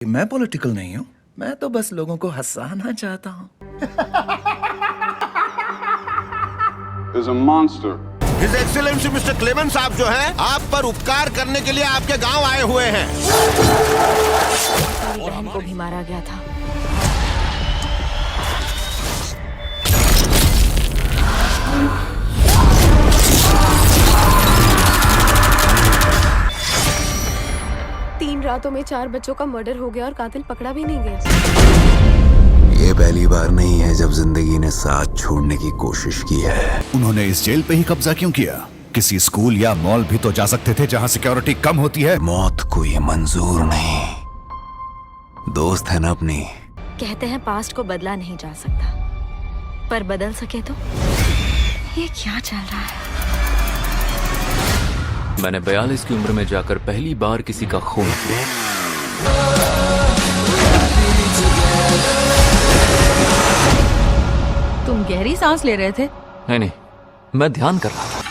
मैं पॉलिटिकल नहीं हूँ, मैं तो बस लोगों को हंसाना चाहता हूँ। is a monster. His excellency mister Clement साहब जो हैं, आप पर उपकार करने के लिए आपके गांव आए हुए हैं। मेरी बहन को भी मारा गया था। तीन रातों में 4 बच्चों का मर्डर हो गया और कातिल पकड़ा भी नहीं गया। ये पहली बार नहीं है जब जिंदगी ने साथ छोड़ने की कोशिश की है। उन्होंने इस जेल पे ही कब्जा क्यों किया? किसी स्कूल या मॉल भी तो जा सकते थे जहां सिक्योरिटी कम होती है। मौत कोई मंजूर नहीं, दोस्त है ना अपनी। कहते हैं पास्ट को बदला नहीं जा सकता, पर बदल सके तो? ये क्या चल रहा है? मैंने 42 की उम्र में जाकर पहली बार किसी का खून किया। तुम गहरी सांस ले रहे थे? नहीं, मैं ध्यान कर रहा था।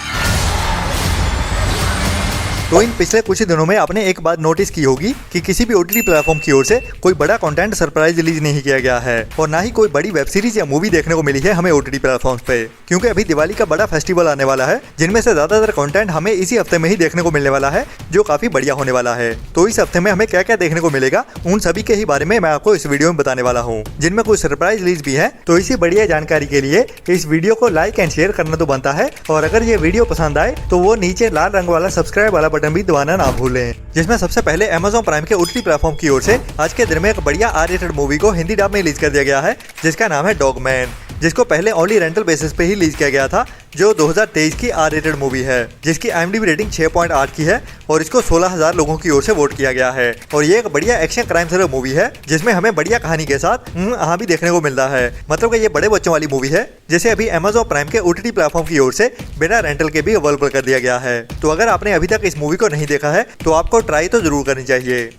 तो इन पिछले कुछ दिनों में आपने एक बात नोटिस की होगी कि किसी भी ओटीटी प्लेटफॉर्म की ओर से कोई बड़ा कंटेंट सरप्राइज रिलीज नहीं किया गया है और ना ही कोई बड़ी वेब सीरीज या मूवी देखने को मिली है हमें ओटीटी प्लेटफॉर्म्स पे, क्योंकि अभी दिवाली का बड़ा फेस्टिवल आने वाला है जिनमें से ज्यादातर कंटेंट हमें इसी हफ्ते में ही देखने को मिलने वाला है, जो काफी बढ़िया होने वाला है। तो इस हफ्ते में हमें क्या क्या देखने को मिलेगा उन सभी के ही बारे में मैं आपको इस वीडियो में बताने वाला हूँ, जिनमें कुछ सरप्राइज रिलीज भी है। तो इसी बढ़िया जानकारी के लिए इस वीडियो को लाइक एंड शेयर करना तो बनता है, और अगर ये वीडियो पसंद आए तो वो नीचे लाल रंग वाला सब्सक्राइब वाला बटन भी दबाना ना भूलें। जिसमें सबसे पहले Amazon प्राइम के ओटीटी प्लेटफॉर्म की ओर से आज के दिन में एक बढ़िया R-रेटेड मूवी को हिंदी डब में रिलीज कर दिया गया है, जिसका नाम है डॉगमैन, जिसको पहले ओनली रेंटल बेसिस पे ही रिलीज किया गया था, जो 2023 की R-रेटेड मूवी है, जिसकी IMDb रेटिंग 6.8 की है और इसको 16,000 लोगों की ओर से वोट किया गया है। और ये एक बढ़िया एक्शन क्राइम थ्रिलर मूवी है जिसमें हमें बढ़िया कहानी के साथ भी देखने को मिल रहा है। मतलब कि ये बड़े बच्चों वाली मूवी है, जिसे अभी Amazon प्राइम के ओटीटी प्लेटफॉर्म की ओर से बिना रेंटल के भी अवेलेबल कर दिया गया है। तो अगर आपने अभी तक इस मूवी को नहीं देखा है तो आपको ट्राई तो जरूर करनी चाहिए।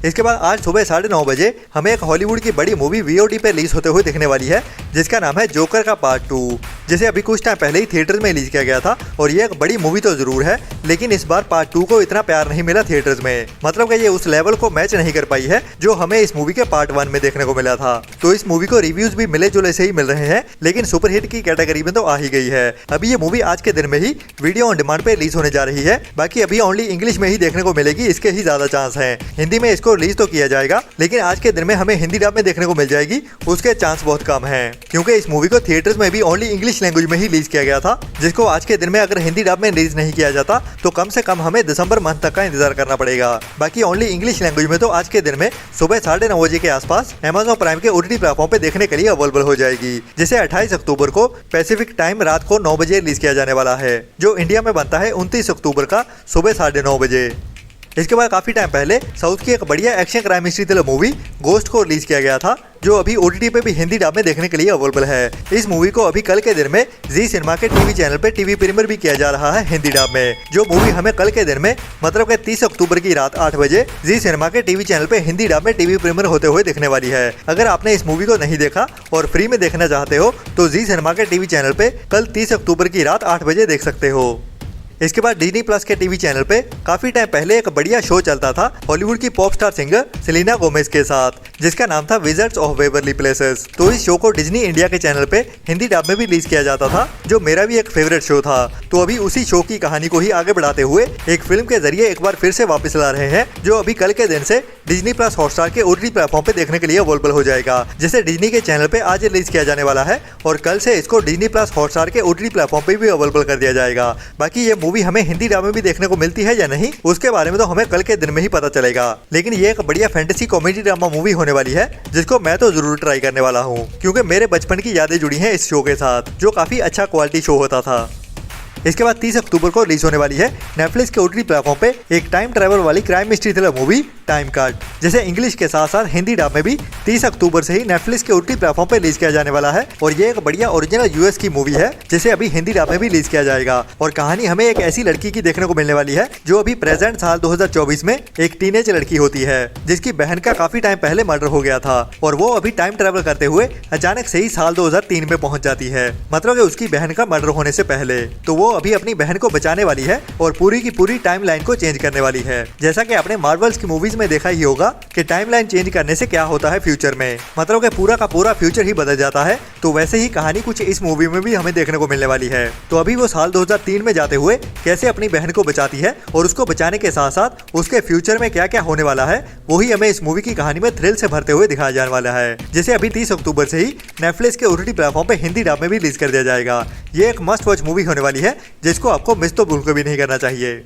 इसके बाद आज सुबह 9:30 बजे हमें एक हॉलीवुड की बड़ी मूवी VOD पे रिलीज होते हुए दिखने वाली है, जिसका नाम है जोकर का पार्ट 2, जिसे अभी कुछ टाइम पहले ही थिएटर्स में रिलीज किया गया था। और ये एक बड़ी मूवी तो जरूर है, लेकिन इस बार पार्ट 2 को इतना प्यार नहीं मिला थिएटर्स में। मतलब कि ये उस लेवल को मैच नहीं कर पाई है जो हमें इस मूवी के पार्ट 1 में देखने को मिला था। तो इस मूवी को रिव्यूज भी मिले जुले से ही मिल रहे हैं, लेकिन सुपरहिट की कैटेगरी में तो आ ही गई है। अभी ये मूवी आज के दिन में ही वीडियो ऑन डिमांड पे रिलीज होने जा रही है। बाकी अभी ओनली इंग्लिश में ही देखने को मिलेगी, इसके ही ज्यादा चांस है। हिंदी में इसको रिलीज तो किया जाएगा, लेकिन आज के दिन में हमें हिंदी डब में देखने को मिल जाएगी, उसके चांस बहुत कम है, क्योंकि इस मूवी को थिएटर्स में भी ओनली इंग्लिश लैंग्वेज में ही रिलीज किया गया था, जिसको आज के दिन में अगर हिंदी डब में रिलीज नहीं किया जाता तो कम से कम हमें दिसंबर मंथ तक का इंतजार करना पड़ेगा। बाकी ओनली इंग्लिश लैंग्वेज में तो आज के दिन में सुबह 9:30 बजे के आसपास Amazon प्राइम के ओटीटी प्लेटफॉर्म पे देखने के लिए अवेलेबल हो जाएगी, जिसे 28 अक्टूबर को पैसिफिक टाइम रात को 9 बजे रिलीज किया जाने वाला है, जो इंडिया में बनता है 29 अक्टूबर का सुबह 9:30 बजे। इसके बाद काफी टाइम पहले साउथ की एक बढ़िया action crime mystery thriller movie ghost को रिलीज किया गया था, जो अभी ओटीटी पे भी हिंदी डब में देखने के लिए अवेलेबल है। इस मूवी को अभी कल के दिन में जी सिनेमा के टीवी चैनल पे टीवी प्रीमियर भी किया जा रहा है हिंदी डब में, जो मूवी हमें कल के दिन में मतलब कि 30 अक्टूबर की रात 8 बजे जी सिनेमा के टीवी चैनल पे हिंदी डब में टीवी प्रीमियर होते हुए दिखने वाली है। अगर आपने इस मूवी को नहीं देखा और फ्री में देखना चाहते हो तो जी सिनेमा के टीवी चैनल पे कल 30 अक्टूबर की रात 8 बजे देख सकते हो। इसके बाद डिज्नी प्लस के टीवी चैनल पे काफी टाइम पहले एक बढ़िया शो चलता था हॉलीवुड की pop star singer Selena Gomez के साथ, जिसका नाम था विजर्ड्स ऑफ वेवरली प्लेसेस। तो इस शो को डिज्नी इंडिया के चैनल पे हिंदी डब में भी रिलीज किया जाता था, जो मेरा भी एक फेवरेट शो था। तो अभी उसी शो की कहानी को ही आगे बढ़ाते हुए एक फिल्म के जरिए एक बार फिर से वापस ला रहे हैं, जो अभी कल के दिन से डिज्नी प्लस हॉटस्टार के ओटीटी प्लेटफॉर्म पे देखने के लिए अवेलेबल हो जाएगा, जिसे डिज्नी के चैनल पे आज रिलीज किया जाने वाला है और कल से इसको डिज्नी प्लस हॉटस्टार के ओटीटी प्लेटफॉर्म पे भी अवेलेबल कर दिया जाएगा। बाकी ये मूवी हमें हिंदी डब में भी देखने को मिलती है या नहीं, उसके बारे में तो हमें कल के दिन में ही पता चलेगा। लेकिन ये एक बढ़िया फैंटेसी कॉमेडी ड्रामा मूवी होने वाली है, जिसको मैं तो जरूर ट्राई करने वाला हूँ, क्योंकि मेरे बचपन की यादें जुड़ी हैं इस शो के साथ, जो काफी अच्छा क्वालिटी शो होता था। इसके बाद 30 अक्टूबर को रिलीज होने वाली है नेटफ्लिक्स के ओटीटी प्लेटफॉर्म पे एक टाइम ट्रैवल वाली crime mystery thriller movie time card, जिसे इंग्लिश के साथ साथ हिंदी डब में भी 30 अक्टूबर से ही नेटफ्लिक्स के ओटीटी प्लेटफॉर्म पे रिलीज किया जाने वाला है। और ये एक बढ़िया ओरिजिनल यूएस की मूवी है, जिसे अभी हिंदी डब में भी रिलीज किया जाएगा। और कहानी हमें एक ऐसी लड़की की देखने को मिलने वाली है जो अभी प्रेजेंट साल 2024 में एक टीनेज लड़की होती है, जिसकी बहन का काफी टाइम पहले मर्डर हो गया था और वो अभी टाइम ट्रैवल करते हुए अचानक से ही साल 2003 में पहुंच जाती है, मतलब कि उसकी बहन का मर्डर होने से पहले। तो वो अभी अपनी बहन को बचाने वाली है और पूरी की पूरी टाइम लाइन को चेंज करने वाली है, जैसा कि आपने मार्वल्स की मूवीज में देखा ही होगा कि टाइमलाइन चेंज करने से क्या होता है फ्यूचर में, मतलब कि पूरा का पूरा फ्यूचर ही बदल जाता है। तो वैसे ही कहानी कुछ इस मूवी में भी हमें देखने को मिलने वाली है। तो अभी वो साल 2003 में जाते हुए कैसे अपनी बहन को बचाती है और उसको बचाने के साथ साथ उसके फ्यूचर में क्या क्या होने वाला है, वही हमें इस मूवी की कहानी में थ्रिल से भरते हुए दिखाया जाने वाला है। जिसे अभी 30 अक्टूबर से ही नेटफ्लिक्स के OTT प्लेटफॉर्म पे हिंदी डब में भी रिलीज कर दिया जाएगा। ये एक मस्ट वॉच मूवी होने वाली है जिसको आपको मिस तो बिल्कुल भी नहीं करना चाहिए।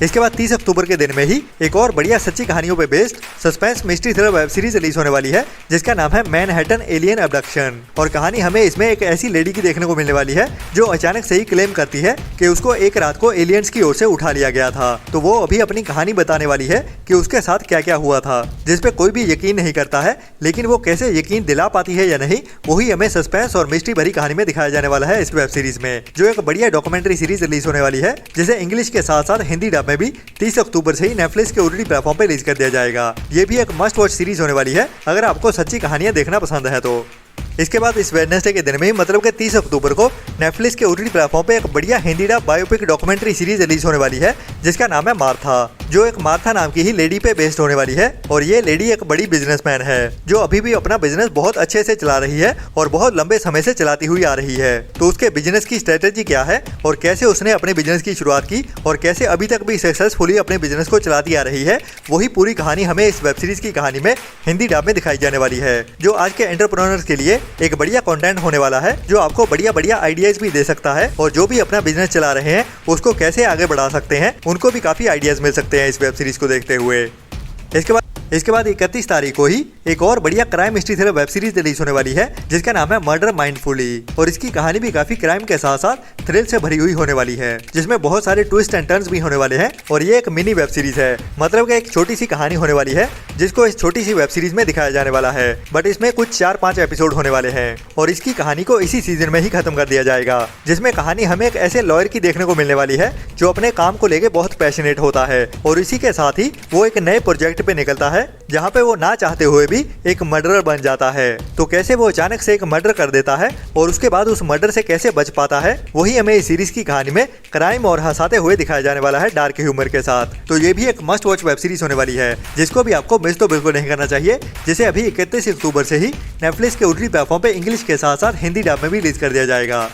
इसके बाद 30 अक्टूबर के दिन में ही एक और बढ़िया सच्ची कहानियों पे based suspense mystery thriller web series release होने वाली है जिसका नाम है मैनहट्टन एलियन अबडक्शन। और कहानी हमें इसमें एक ऐसी लेडी की देखने को मिलने वाली है जो अचानक से ही क्लेम करती है कि उसको एक रात को एलियंस की ओर से उठा लिया गया था। तो वो अभी अपनी कहानी बताने वाली है कि उसके साथ क्या क्या हुआ था, जिसपे कोई भी यकीन नहीं करता है, लेकिन वो कैसे यकीन दिला पाती है या नहीं, वही हमें सस्पेंस और मिस्ट्री भरी कहानी में दिखाया जाने वाला है इस वेब सीरीज में, जो एक बढ़िया डॉक्यूमेंट्री सीरीज रिलीज होने वाली है जिसे इंग्लिश के साथ साथ हिंदी डब में भी 30 अक्टूबर से ही नेटफ्लिक्स के OTT प्लेटफॉर्म पे रिलीज कर दिया जाएगा। ये भी एक मस्ट वॉच सीरीज होने वाली है अगर आपको सच्ची कहानियां देखना पसंद है तो। इसके बाद इस वेडनेसडे के दिन में ही मतलब कि 30 अक्टूबर को नेटफ्लिक्स के OTT प्लेटफॉर्म पे एक बढ़िया Hindi dub biopic documentary series release होने वाली है जिसका नाम है मार्था, जो एक मार्था नाम की ही लेडी पे बेस्ड होने वाली है। और ये लेडी एक बड़ी बिजनेसमैन है जो अभी भी अपना बिजनेस बहुत अच्छे से चला रही है और बहुत लंबे समय से चलाती हुई आ रही है। तो उसके बिजनेस की स्ट्रेटेजी क्या है और कैसे उसने अपने बिजनेस की शुरुआत की और कैसे अभी तक भी सक्सेसफुली अपने बिजनेस को चलाती आ रही है, वही पूरी कहानी हमें इस वेब सीरीज की कहानी में हिंदी डब में दिखाई जाने वाली है, जो आज के एंटरप्रेन्योर्स के लिए एक बढ़िया कंटेंट होने वाला है, जो आपको बढ़िया बढ़िया आइडियाज भी दे सकता है और जो भी अपना बिजनेस चला रहे हैं उसको कैसे आगे बढ़ा सकते हैं, उनको भी काफी आइडियाज मिल सकते हैं इस वेब सीरीज को देखते हुए। इसके बाद 31 तारीख को ही एक और बढ़िया crime mystery thriller web series release होने वाली है जिसका नाम है मर्डर माइंडफुली। और इसकी कहानी भी काफी क्राइम के साथ साथ थ्रिल से भरी हुई होने वाली है, जिसमें बहुत सारे ट्विस्ट एंड टर्न्स भी होने वाले हैं। और ये एक मिनी वेब सीरीज है, मतलब कि एक छोटी सी कहानी होने वाली है जिसको इस छोटी सी वेब सीरीज में दिखाया जाने वाला है, बट इसमें कुछ 4-5 एपिसोड होने वाले हैं और इसकी कहानी को इसी सीजन में ही खत्म कर दिया जाएगा। जिसमें कहानी हमें एक ऐसे लॉयर की देखने को मिलने वाली है जो अपने काम को लेके बहुत पैशनेट होता है और इसी के साथ ही वो एक नए प्रोजेक्ट पे निकलता है जहाँ पे वो ना चाहते हुए भी एक मर्डरर बन जाता है। तो कैसे वो अचानक से एक मर्डर कर देता है और उसके बाद उस मर्डर से कैसे बच पाता है, वही हमें इस सीरीज की कहानी में क्राइम और हंसाते हुए दिखाया जाने वाला है डार्क ह्यूमर के साथ। तो ये भी एक मस्ट वॉच वेब सीरीज होने वाली है जिसको भी आपको मिस तो बिल्कुल नहीं करना चाहिए, जिसे अभी 31 अक्टूबर से ही नेटफ्लिक्स के OTT प्लेटफॉर्म पे इंग्लिश के साथ साथ हिंदी डब में भी रिलीज कर दिया जाएगा।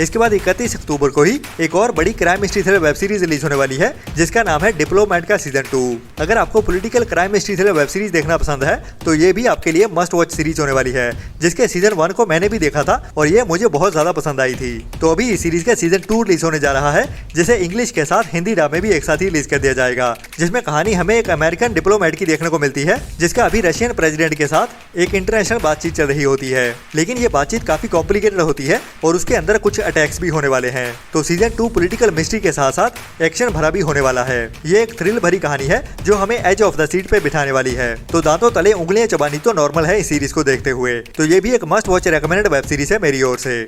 इसके बाद 31 अक्टूबर को ही एक और बड़ी crime mystery thriller web series release होने वाली है जिसका नाम है डिप्लोमेट का सीजन 2। अगर आपको political crime mystery thriller web series देखना पसंद है तो ये भी आपके लिए मस्ट वॉच सीरीज होने वाली है, जिसके सीजन 1 को मैंने भी देखा था और ये मुझे बहुत ज्यादा पसंद आई थी। तो अभी इस सीरीज का सीजन 2 रिलीज होने जा रहा है जिसे इंग्लिश के साथ हिंदी डब में भी एक साथ ही रिलीज कर दिया जाएगा, जिसमें कहानी हमें एक अमेरिकन डिप्लोमेट की देखने को मिलती है जिसका अभी रशियन प्रेसिडेंट के साथ एक इंटरनेशनल बातचीत चल रही होती है। लेकिन ये बातचीत काफी कॉम्प्लिकेटेड होती है और उसके अंदर कुछ अटैक्स भी होने वाले हैं। तो सीजन 2 पॉलिटिकल मिस्ट्री के साथ साथ एक्शन भरा भी होने वाला है। ये एक थ्रिल भरी कहानी है जो हमें एज ऑफ द सीट पे बिठाने वाली है। तो दांतों तले उंगलियां चबानी तो नॉर्मल है इस सीरीज को देखते हुए। तो ये भी एक must watch recommended web series है मेरी ओर से।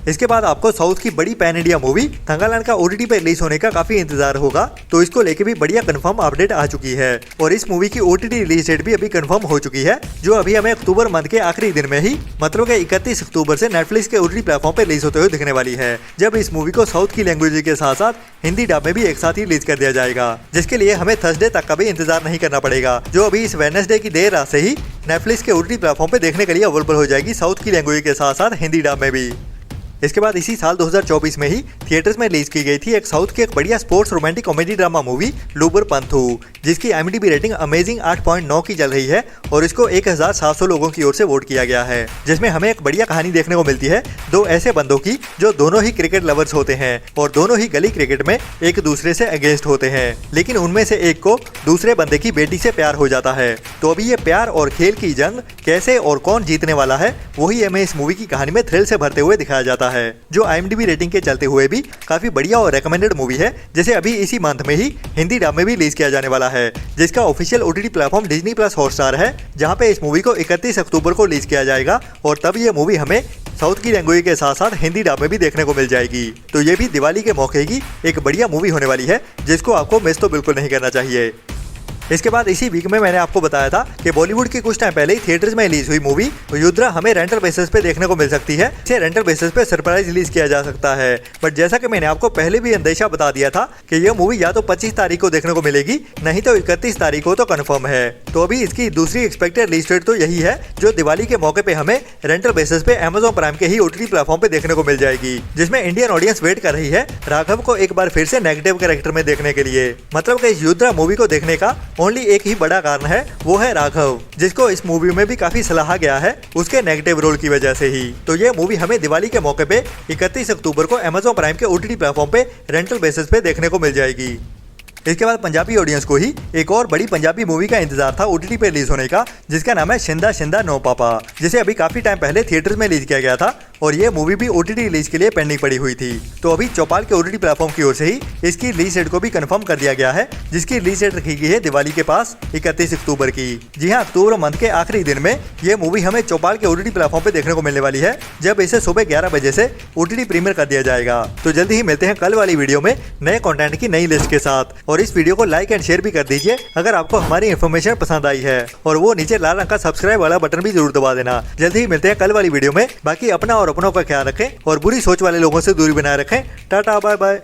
इसके बाद आपको साउथ की बड़ी पैन इंडिया मूवी थंगालैंड का OTT पे रिलीज होने का काफी इंतजार होगा, तो इसको लेके भी बढ़िया कंफर्म अपडेट आ चुकी है और इस मूवी की OTT रिलीज डेट भी अभी कंफर्म हो चुकी है, जो अभी हमें अक्टूबर मंथ के आखिरी दिन में ही मतलब कि 31 अक्टूबर से नेटफ्लिक्स के OTT प्लेटफॉर्म पे रिलीज होते हुए दिखने वाली है, जब इस मूवी को साउथ की लैंग्वेज के साथ साथ हिंदी डब में भी एक साथ ही रिलीज कर दिया जाएगा, जिसके लिए हमें थर्सडे तक का भी इंतजार नहीं करना पड़ेगा, जो अभी इस वेडनेसडे की देर रात से ही नेटफ्लिक्स के OTT प्लेटफॉर्म पे देखने के लिए अवेलेबल हो जाएगी साउथ की लैंग्वेज के साथ साथ हिंदी डब में भी। इसके बाद इसी साल 2024 में ही थिएटर्स में रिलीज की गई थी एक साउथ की एक बढ़िया sports romantic comedy drama movie Lubber Pandhu, जिसकी IMDb रेटिंग अमेजिंग 8.9 की चल रही है और इसको 1700 लोगों की ओर से वोट किया गया है, जिसमें हमें एक बढ़िया कहानी देखने को मिलती है दो ऐसे बंदों की जो दोनों ही क्रिकेट लवर्स होते हैं और दोनों ही गली क्रिकेट में एक दूसरे से अगेंस्ट होते हैं, लेकिन उनमें से एक को दूसरे बंदे की बेटी से प्यार हो जाता है। तो अभी ये प्यार और खेल की जंग कैसे और कौन जीतने वाला है, वही हमें इस मूवी की कहानी में थ्रिल से भरते हुए दिखाया जाता है, जो IMDb रेटिंग के चलते हुए भी काफी बढ़िया और रेकमेंडेड मूवी है, जिसे अभी इसी मंथ में ही हिंदी डब में भी रिलीज किया जाने वाला है, जिसका official OTT platform Disney plus Hotstar है, जहां पे इस मूवी को 31 अक्टूबर को रिलीज किया जाएगा और तब ये मूवी हमें साउथ की लैंग्वेज के साथ साथ हिंदी डब में भी देखने को मिल जाएगी। तो ये भी दिवाली के मौके की एक बढ़िया मूवी होने वाली है जिसको आपको मिस तो बिल्कुल नहीं करना चाहिए। इसके बाद इसी वीक में मैंने आपको बताया था कि बॉलीवुड की कुछ टाइम पहले ही थिएटर्स में रिलीज हुई मूवी युद्रा हमें रेंटल बेसिस पे देखने को मिल सकती है। इसे रेंटल बेसिस पे सरप्राइज रिलीज किया जा सकता है, बट जैसा कि मैंने आपको पहले भी अंदेशा बता दिया था कि यह मूवी या तो 25 तारीख को देखने को मिलेगी, नहीं तो 31 तारीख को तो कंफर्म है। तो अभी इसकी दूसरी एक्सपेक्टेड रिलीज डेट तो यही है, जो दिवाली के मौके पे हमें रेंटल बेसिस पे Amazon प्राइम के ही OTT प्लेटफॉर्म पे देखने को मिल जाएगी, जिसमें इंडियन ऑडियंस वेट कर रही है राघव को एक बार फिर से नेगेटिव कैरेक्टर में देखने के लिए। मतलब कि इस युद्रा मूवी को देखने का ओनली एक ही बड़ा कारण है, वो है राघव, जिसको इस मूवी में भी काफी सराहा गया है उसके नेगेटिव रोल की वजह से ही। तो ये मूवी हमें दिवाली के मौके पे 31 अक्टूबर को Amazon प्राइम के OTT प्लेटफॉर्म पे रेंटल बेसिस पे देखने को मिल जाएगी। इसके बाद पंजाबी ऑडियंस को ही एक और बड़ी पंजाबी मूवी का इंतजार था OTT पे रिलीज होने का, जिसका नाम है शिंदा शिंदा नो पापा, जिसे अभी काफी टाइम पहले थिएटर्स में रिलीज किया गया था और ये मूवी भी OTT रिलीज के लिए पेंडिंग पड़ी हुई थी। तो अभी चौपाल के OTT प्लेटफॉर्म की ओर से ही इसकी रिलीज डेट को भी कंफर्म कर दिया गया है, जिसकी रिलीज डेट रखी गई है दिवाली के पास 31 अक्टूबर की। जी हाँ, अक्टूबर मंथ के आखिरी दिन में ये मूवी हमें चौपाल के OTT प्लेटफॉर्म पे देखने को मिलने वाली है, जब इसे सुबह 11 बजे से OTT प्रीमियर कर दिया जाएगा। तो जल्दी ही मिलते हैं कल वाली वीडियो में नए कंटेंट की नई लिस्ट के साथ, और इस वीडियो को लाइक एंड शेयर भी कर दीजिए अगर आपको हमारी इन्फॉर्मेशन पसंद आई है, और वो नीचे लाल रंग का सब्सक्राइब वाला बटन भी जरूर दबा देना। जल्दी ही मिलते हैं कल वाली वीडियो में। बाकी अपना और अपनों का ख्याल रखें और बुरी सोच वाले लोगों से दूरी बनाए रखें। Tata bye bye.